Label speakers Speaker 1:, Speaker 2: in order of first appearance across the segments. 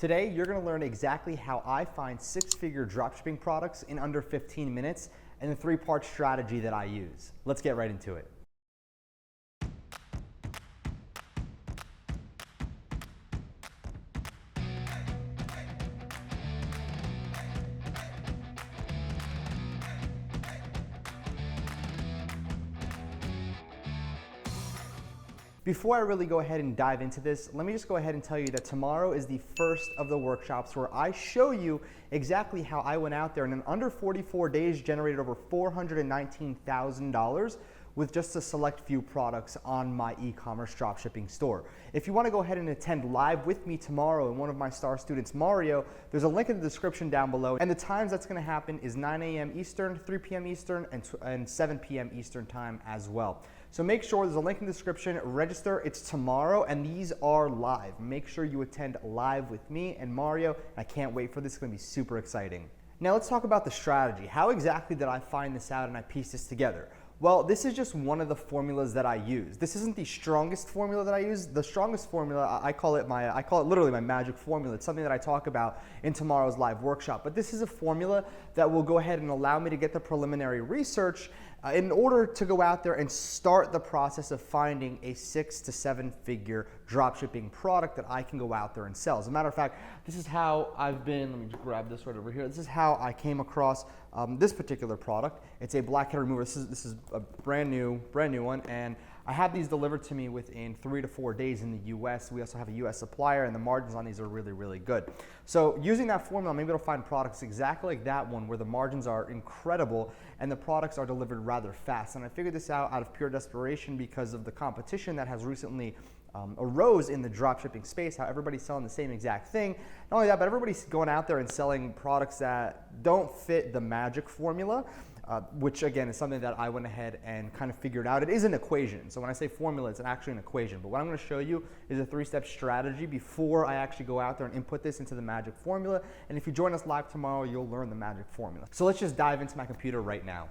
Speaker 1: Today, you're going to learn exactly how I find six-figure dropshipping products in under 15 minutes and the three-part strategy that I use. Let's get right into it. Before I really go ahead and dive into this, let me just go ahead and tell you that tomorrow is the first of the workshops where I show you exactly how I went out there and in under 44 days generated over $419,000 with just a select few products on my e-commerce dropshipping store. If you want to go ahead and attend live with me tomorrow and one of my star students, Mario, there's a link in the description down below. And the times that's going to happen is 9 a.m. Eastern, 3 p.m. Eastern, and 7 p.m. Eastern time as well. So make sure there's a link in the description, register, it's tomorrow, and these are live. Make sure you attend live with me and Mario. I can't wait for this, it's gonna be super exciting. Now let's talk about the strategy. How exactly did I find this out and I pieced this together? Well, this is just one of the formulas that I use. This isn't the strongest formula that I use. The strongest formula, I call it literally my magic formula. It's something that I talk about in tomorrow's live workshop. But this is a formula that will go ahead and allow me to get the preliminary research in order to go out there and start the process of finding a 6 to 7 figure dropshipping product that I can go out there and sell. As a matter of fact, this is how let me just grab this right over here. This is how I came across this particular product. It's a blackhead remover. This is a brand new one, and I have these delivered to me within 3 to 4 days in the US. We also have a US supplier, and the margins on these are really, really good. So using that formula, I'm able to find products exactly like that one where the margins are incredible and the products are delivered rather fast. And I figured this out of pure desperation because of the competition that has recently arose in the dropshipping space, how everybody's selling the same exact thing. Not only that, but everybody's going out there and selling products that don't fit the magic formula, which again is something that I went ahead and kind of figured out. It is an equation. So when I say formula, it's actually an equation. But what I'm going to show you is a 3-step strategy before I actually go out there and input this into the magic formula. And if you join us live tomorrow, you'll learn the magic formula. So let's just dive into my computer right now.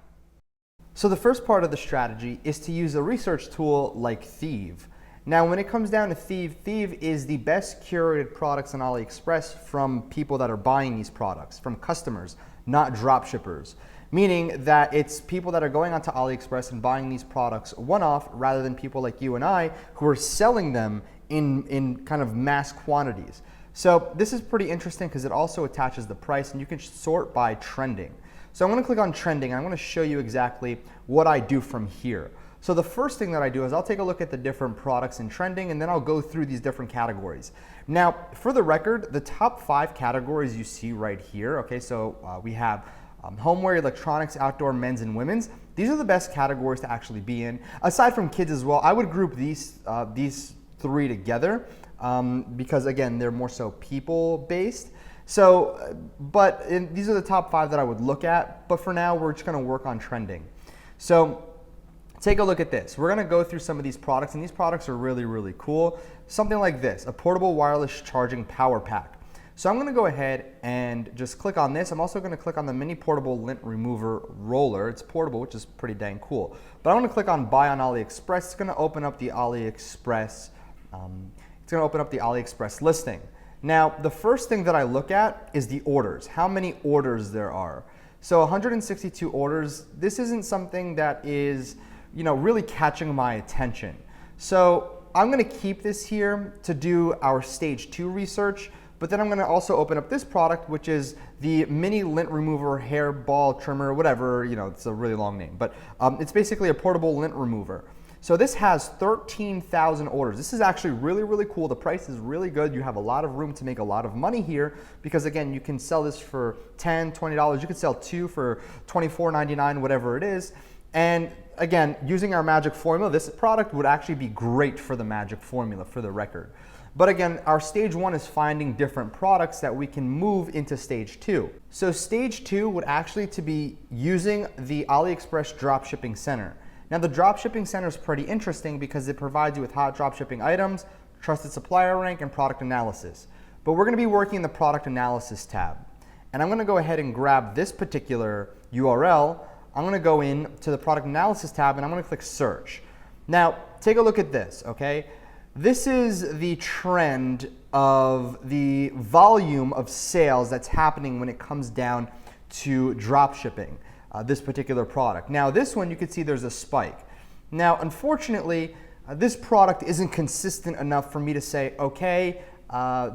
Speaker 1: So the first part of the strategy is to use a research tool like Thieve. Now, when it comes down to Thieve, Thieve is the best curated products on AliExpress from people that are buying these products, from customers, not drop shippers. Meaning that it's people that are going onto AliExpress and buying these products one-off rather than people like you and I who are selling them in kind of mass quantities. So this is pretty interesting because it also attaches the price and you can sort by trending. So I'm going to click on trending and I'm going to show you exactly what I do from here. So the first thing that I do is I'll take a look at the different products in trending and then I'll go through these different categories. Now, for the record, the top 5 categories you see right here, okay, so we have homeware, electronics, outdoor, men's, and women's. These are the best categories to actually be in. Aside from kids as well, I would group these 3 together because again, they're more so people-based. So, these are the top 5 that I would look at, but for now, we're just gonna work on trending. So, take a look at this. We're gonna go through some of these products, and these products are really, really cool. Something like this, a portable wireless charging power pack. So I'm gonna go ahead and just click on this. I'm also gonna click on the mini portable lint remover roller. It's portable, which is pretty dang cool. But I'm gonna click on buy on AliExpress. It's gonna open up the AliExpress, listing. Now, the first thing that I look at is the orders, how many orders there are. So 162 orders, this isn't something that is, really catching my attention. So I'm gonna keep this here to do our stage 2 research, but then I'm gonna also open up this product, which is the mini lint remover hair ball trimmer, whatever, it's a really long name, but it's basically a portable lint remover. So this has 13,000 orders. This is actually really, really cool. The price is really good. You have a lot of room to make a lot of money here because again, you can sell this for $10, $20. You could sell 2 for $24.99, whatever it is. And again, using our magic formula, this product would actually be great for the magic formula, for the record. But again, our stage 1 is finding different products that we can move into stage 2. So stage 2 would actually to be using the AliExpress Dropshipping Center. Now the Dropshipping Center is pretty interesting because it provides you with hot dropshipping items, trusted supplier rank, and product analysis. But we're gonna be working in the product analysis tab. And I'm gonna go ahead and grab this particular URL. I'm gonna go in to the product analysis tab and I'm gonna click search. Now, take a look at this, okay? This is the trend of the volume of sales that's happening when it comes down to drop shipping, this particular product. Now this one, you can see there's a spike. Now unfortunately, this product isn't consistent enough for me to say, okay,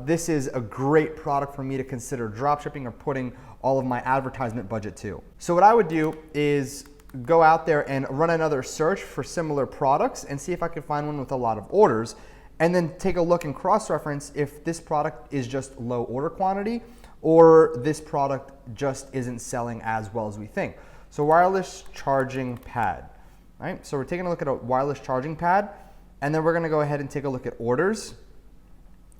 Speaker 1: this is a great product for me to consider drop shipping or putting all of my advertisement budget to. So what I would do is go out there and run another search for similar products and see if I could find one with a lot of orders, and then take a look and cross-reference if this product is just low order quantity or this product just isn't selling as well as we think. So wireless charging pad, right? So we're taking a look at a wireless charging pad, and then we're gonna go ahead and take a look at orders,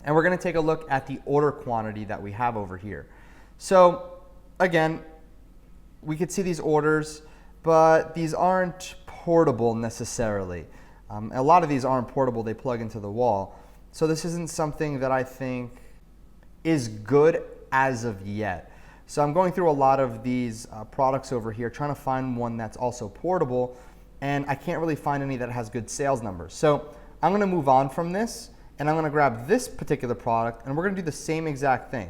Speaker 1: and we're gonna take a look at the order quantity that we have over here. So again, we could see these orders, but these aren't portable necessarily. A lot of these aren't portable, they plug into the wall. So this isn't something that I think is good as of yet. So I'm going through a lot of these products over here, trying to find one that's also portable, and I can't really find any that has good sales numbers. So I'm gonna move on from this, and I'm gonna grab this particular product, and we're gonna do the same exact thing.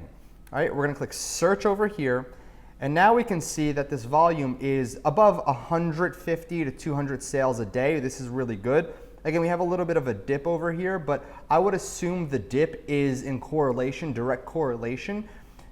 Speaker 1: All right, we're gonna click search over here, and now we can see that this volume is above 150 to 200 sales a day. This is really good. Again, we have a little bit of a dip over here, but I would assume the dip is in correlation, direct correlation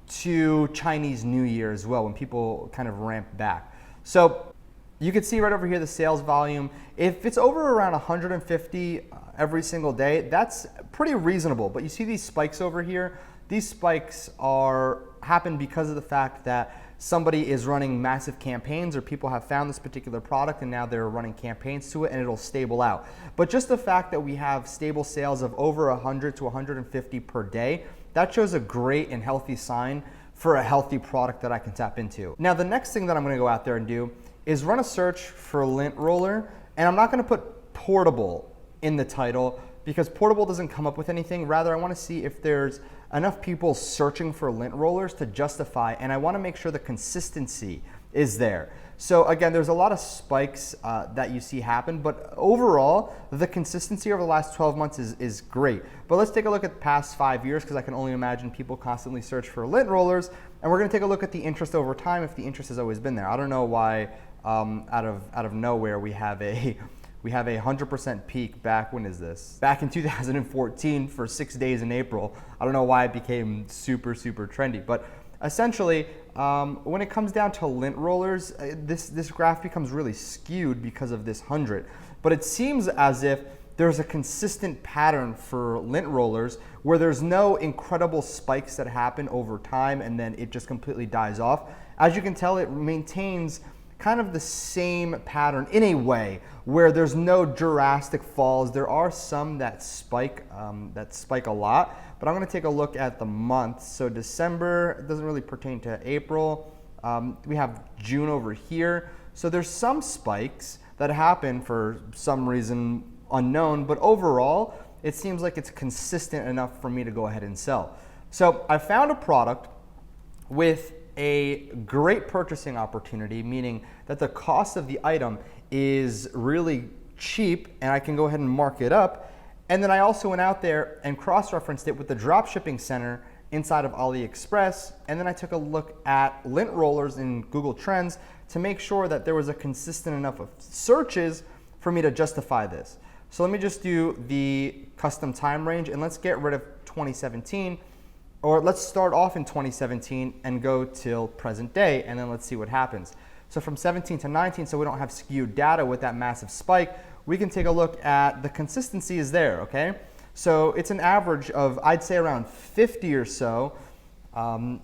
Speaker 1: to Chinese New Year as well, when people kind of ramp back. So you can see right over here the sales volume. If it's over around 150 every single day, that's pretty reasonable. But you see these spikes over here? These spikes happen because of the fact that somebody is running massive campaigns, or people have found this particular product and now they're running campaigns to it, and it'll stable out. But just the fact that we have stable sales of over 100 to 150 per day, that shows a great and healthy sign for a healthy product that I can tap into. Now the next thing that I'm gonna go out there and do is run a search for lint roller, and I'm not gonna put portable in the title because portable doesn't come up with anything. Rather, I wanna see if there's enough people searching for lint rollers to justify, and I wanna make sure the consistency is there. So again, there's a lot of spikes that you see happen, but overall, the consistency over the last 12 months is great. But let's take a look at the past 5 years, because I can only imagine people constantly search for lint rollers, and we're gonna take a look at the interest over time, if the interest has always been there. I don't know why out of nowhere we have a 100% peak back, when is this? Back in 2014 for 6 days in April. I don't know why it became super, super trendy, but essentially, when it comes down to lint rollers, this graph becomes really skewed because of this 100. But it seems as if there's a consistent pattern for lint rollers where there's no incredible spikes that happen over time and then it just completely dies off. As you can tell, it maintains kind of the same pattern in a way where there's no drastic falls. There are some that spike a lot, but I'm gonna take a look at the months. So December doesn't really pertain to April. We have June over here. So there's some spikes that happen for some reason unknown, but overall, it seems like it's consistent enough for me to go ahead and sell. So I found a product with a great purchasing opportunity, meaning that the cost of the item is really cheap and I can go ahead and mark it up. And then I also went out there and cross-referenced it with the drop shipping center inside of AliExpress. And then I took a look at lint rollers in Google Trends to make sure that there was a consistent enough of searches for me to justify this. So let me just do the custom time range, and let's get rid of 2017, or let's start off in 2017 and go till present day, and then let's see what happens. So from 17 to 19, so we don't have skewed data with that massive spike, we can take a look at the consistency is there, okay? So it's an average of, I'd say, around 50 or so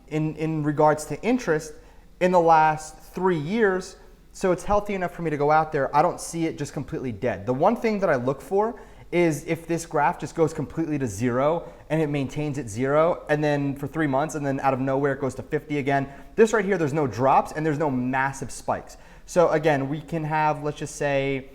Speaker 1: in regards to interest in the last 3 years. So it's healthy enough for me to go out there. I don't see it just completely dead. The one thing that I look for is if this graph just goes completely to zero and it maintains at zero, and then for 3 months, and then out of nowhere it goes to 50 again. This right here, there's no drops and there's no massive spikes. So again, we can have, let's just say,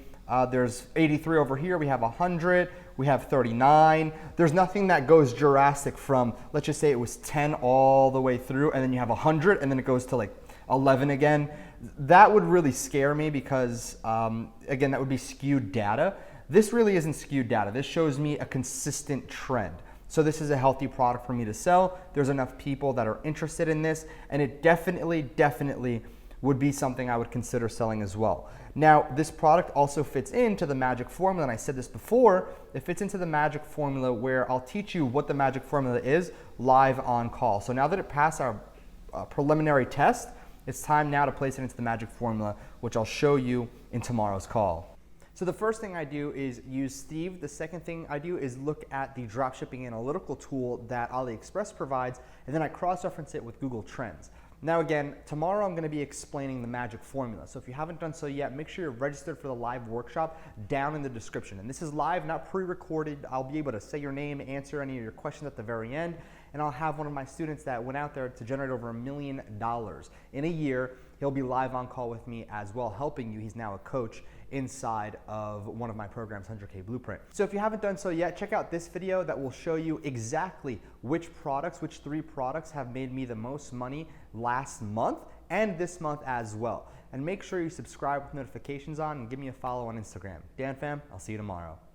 Speaker 1: there's 83 over here, we have 100, we have 39. There's nothing that goes drastic from, let's just say it was 10 all the way through, and then you have 100, and then it goes to like 11 again. That would really scare me because, again, that would be skewed data. This really isn't skewed data. This shows me a consistent trend. So this is a healthy product for me to sell. There's enough people that are interested in this, and it definitely would be something I would consider selling as well. Now, this product also fits into the magic formula, and I said this before, it fits into the magic formula where I'll teach you what the magic formula is live on call. So now that it passed our preliminary test, it's time now to place it into the magic formula, which I'll show you in tomorrow's call. So the first thing I do is use Steve. The second thing I do is look at the dropshipping analytical tool that AliExpress provides, and then I cross-reference it with Google Trends. Now again, tomorrow I'm going to be explaining the magic formula. So if you haven't done so yet, make sure you're registered for the live workshop down in the description. And this is live, not pre-recorded. I'll be able to say your name, answer any of your questions at the very end, and I'll have one of my students that went out there to generate over $1 million in a year. He'll be live on call with me as well, helping you. He's now a coach inside of one of my programs, 100K Blueprint. So if you haven't done so yet, check out this video that will show you exactly which 3 products have made me the most money last month and this month as well. And make sure you subscribe with notifications on and give me a follow on Instagram. Dan fam, I'll see you tomorrow.